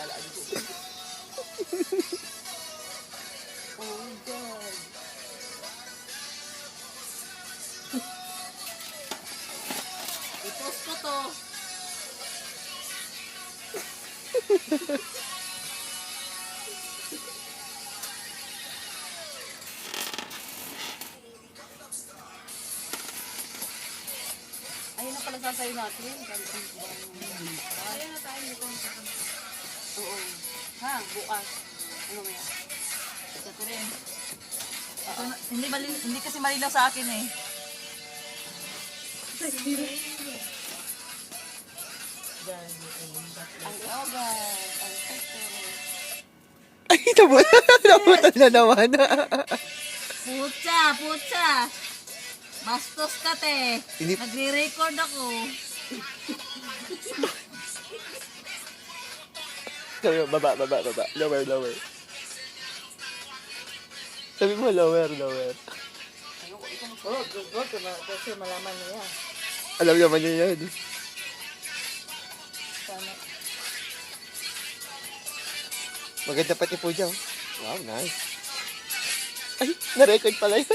lalaan ko. Oh my God. I-post ko to. Ayun na pala sasayo natin. Ayun na tayo. Oo. Ha, bukas. Ano kaya? Ito ko rin. Hindi kasi malinaw sa akin eh. Ang ogas. Ang pesto. Ay, nabutan na naman. Putsa. Bastos ka te. Hindi- Nagre-record ako. Baba. Lower. Sabi mo, lower. Oh, good. Kasi malaman niya. Alam naman niya yan. Sana. Maganda pati po dyan. Wow, nice. Ay, na-record pala yun.